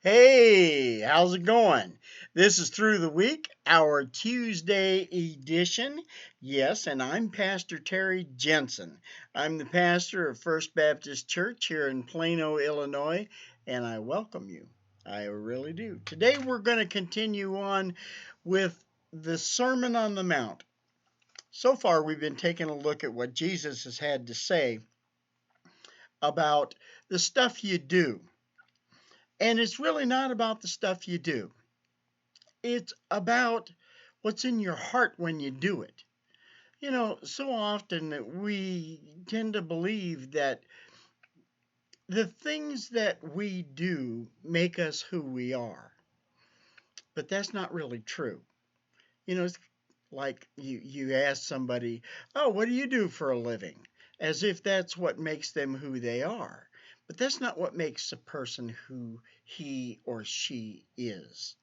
Hey, how's it going? This is Through the Week, our Tuesday edition. Yes, and I'm Pastor Terry Jensen. I'm the pastor of First Baptist Church here in Plano, Illinois, and I welcome you. I really do. Today we're going to continue on with the Sermon on the Mount. So far, we've been taking a look at what Jesus has had to say about the stuff you do. And it's really not about the stuff you do. It's about what's in your heart when you do it. So often that we tend to believe that the things that we do make us who we are, but that's not really true. It's like you ask somebody, "Oh, what do you do for a living?" As if that's what makes them who they are. But that's not what makes a person who he or she is.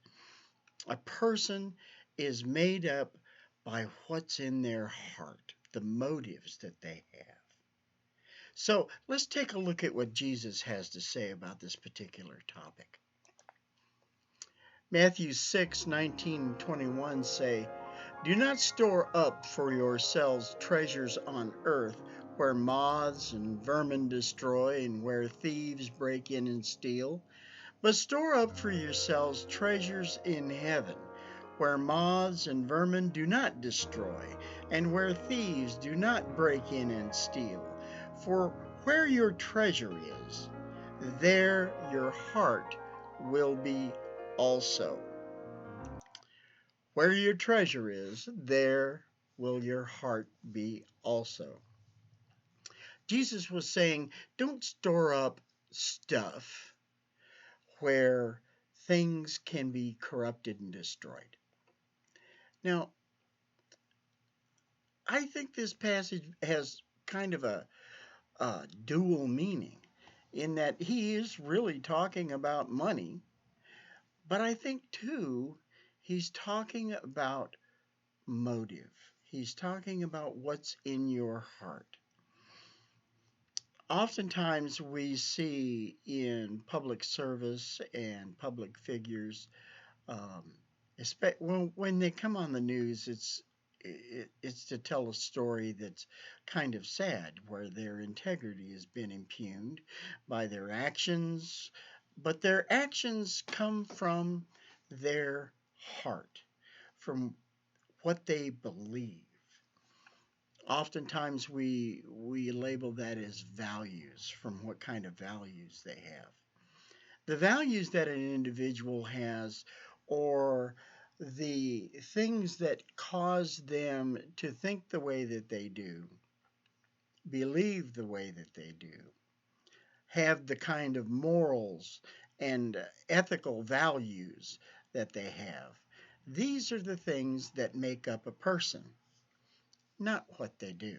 A person is made up by what's in their heart, the motives that they have. So let's take a look at what Jesus has to say about this particular topic. Matthew 6:19-21 say, "Do not store up for yourselves treasures on earth, where moths and vermin destroy and where thieves break in and steal, but store up for yourselves treasures in heaven, where moths and vermin do not destroy, and where thieves do not break in and steal. For where your treasure is, there your heart will be also." Where your treasure is, there will your heart be also. Jesus was saying, don't store up stuff where things can be corrupted and destroyed. Now, I think this passage has kind of a dual meaning in that he is really talking about money, but I think too he's talking about motive. He's talking about what's in your heart. Oftentimes we see in public service and public figures, um, when they come on the news, it's to tell a story that's kind of sad, where their integrity has been impugned by their actions, but their actions come from their heart, from what they believe. Oftentimes we label that as values, from what kind of values they have. The values that an individual has, or the things that cause them to think the way that they do, believe the way that they do, have the kind of morals and ethical values that they have. These are the things that make up a person, not what they do.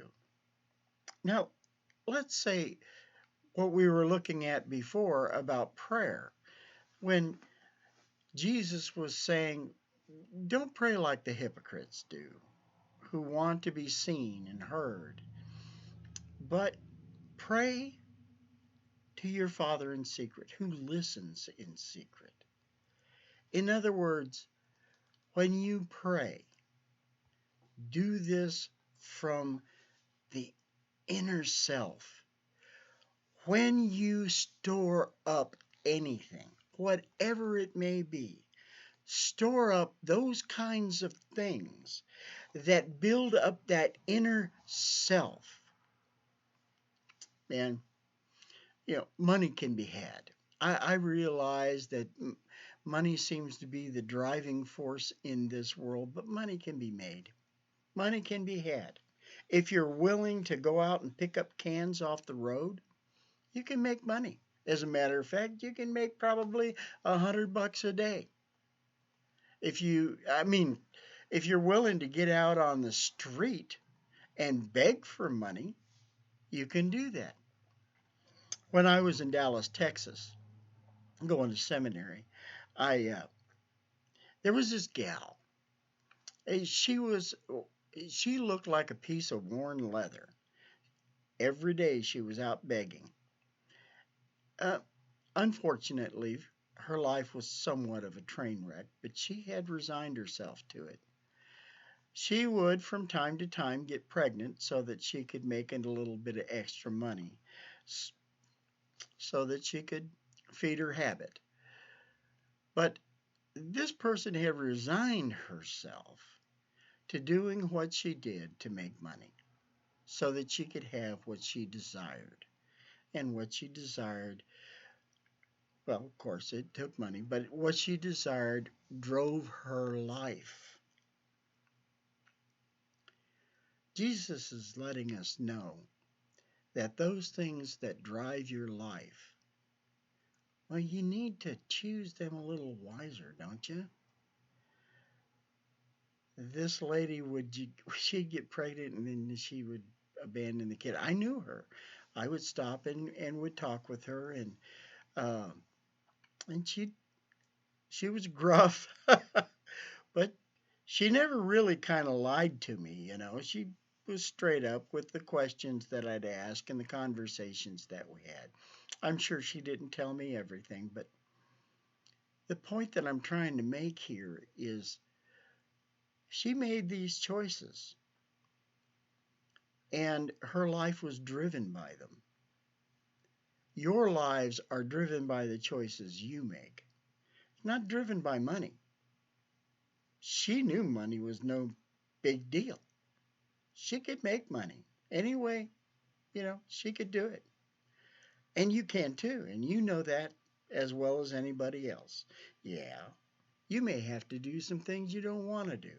Now, let's say what we were looking at before about prayer, when Jesus was saying, don't pray like the hypocrites do, who want to be seen and heard, but pray to your Father in secret, who listens in secret. In other words, when you pray, do this from the inner self. When you store up anything, whatever it may be, store up those kinds of things that build up that inner self. And, money can be had. I realize that money seems to be the driving force in this world, but money can be made. Money can be had. If you're willing to go out and pick up cans off the road, you can make money. As a matter of fact, you can make probably $100 a day. If you're willing to get out on the street and beg for money, you can do that. When I was in Dallas, Texas, going to seminary, I there was this gal. She was she looked like a piece of worn leather. Every day she was out begging. Uh, Unfortunately, her life was somewhat of a train wreck, but she had resigned herself to it. She would, from time to time, get pregnant so that she could make a little bit of extra money, so that she could feed her habit. But this person had resigned herself to doing what she did to make money so that she could have what she desired. And what she desired, well, of course, it took money, but what she desired drove her life. Jesus is letting us know that those things that drive your life, well, you need to choose them a little wiser, don't you? This lady would, she'd get pregnant and then she would abandon the kid. I knew her. I would stop and would talk with her, uh, and she was gruff, but she never really kind of lied to me. She was straight up with the questions that I'd ask and the conversations that we had. I'm sure she didn't tell me everything, but the point that I'm trying to make here is she made these choices and her life was driven by them. Your lives are driven by the choices you make, not driven by money. She knew money was no big deal. She could make money anyway, she could do it. And you can too, and you know that as well as anybody else. Yeah, you may have to do some things you don't want to do,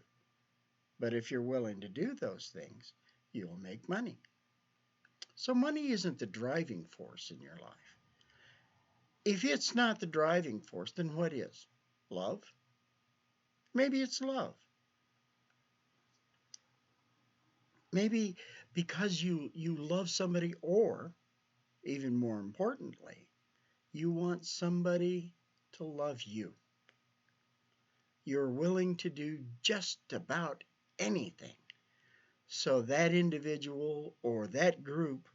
but if you're willing to do those things, you'll make money. So money isn't the driving force in your life. If it's not the driving force, then what is? Love? Maybe it's love. Maybe because you love somebody, or even more importantly, you want somebody to love you. You're willing to do just about anything so that individual or that group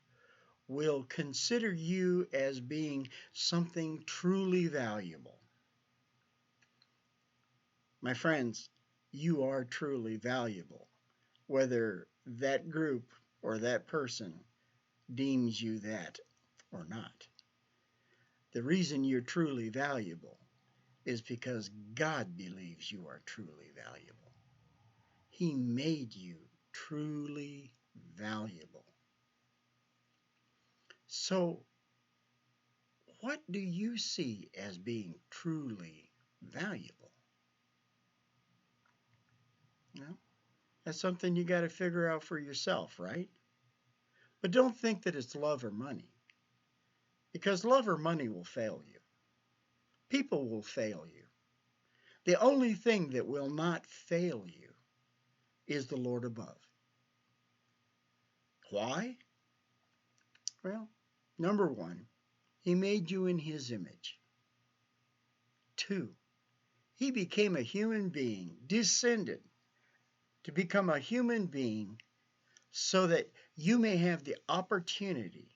will consider you as being something truly valuable. My friends, you are truly valuable, whether that group or that person deems you that or not. The reason you're truly valuable is because God believes you are truly valuable. He made you truly valuable. So, what do you see as being truly valuable? Well, that's something you got to figure out for yourself, right? But don't think that it's love or money, because love or money will fail you. People will fail you. The only thing that will not fail you is the Lord above. Why? Well, number one, He made you in His image. Two, He became a human being, descended to become a human being so that you may have the opportunity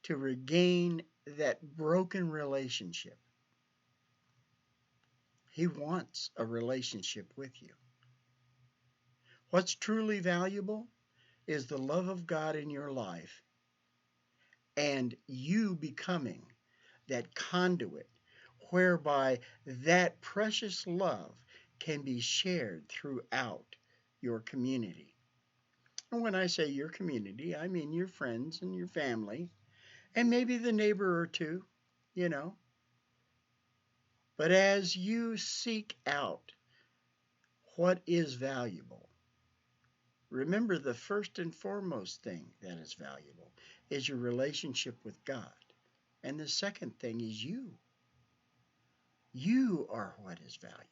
to regain that broken relationship. He wants a relationship with you. What's truly valuable is the love of God in your life and you becoming that conduit whereby that precious love can be shared throughout your community. And when I say your community, I mean your friends and your family, and maybe the neighbor or two, you know. But as you seek out what is valuable, remember the first and foremost thing that is valuable is your relationship with God. And the second thing is you. You are what is valuable.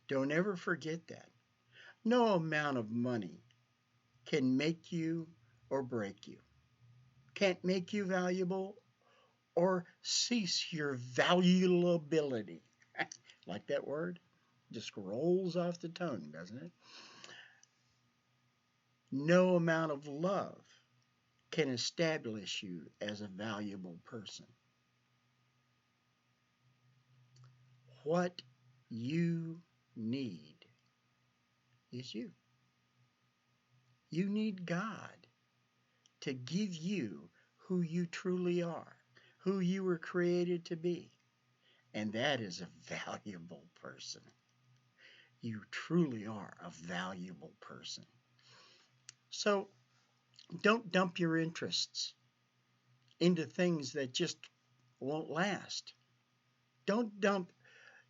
Don't ever forget that. No amount of money can make you or break you. Can't make you valuable or cease your valuability. Like that word? Just rolls off the tongue, doesn't it? No amount of love can establish you as a valuable person. What you need is you. You need God to give you who you truly are, who you were created to be. And that is a valuable person. You truly are a valuable person. So don't dump your interests into things that just won't last. Don't dump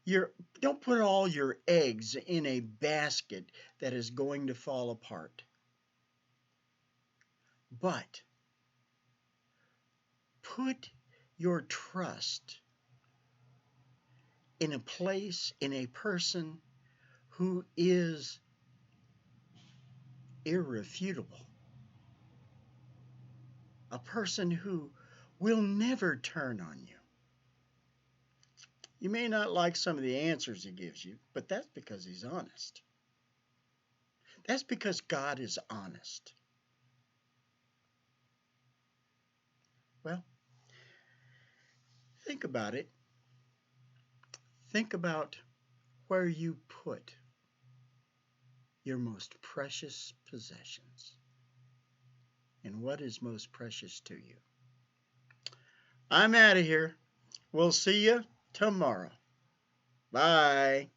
your don't put all your eggs in a basket that is going to fall apart. But put your trust in a place, in a person who is irrefutable, a person who will never turn on you. You may not like some of the answers he gives you, but that's because he's honest. That's because God is honest. Well, think about it. Think about where you put your most precious possessions and what is most precious to you. I'm out of here. We'll see you tomorrow. Bye.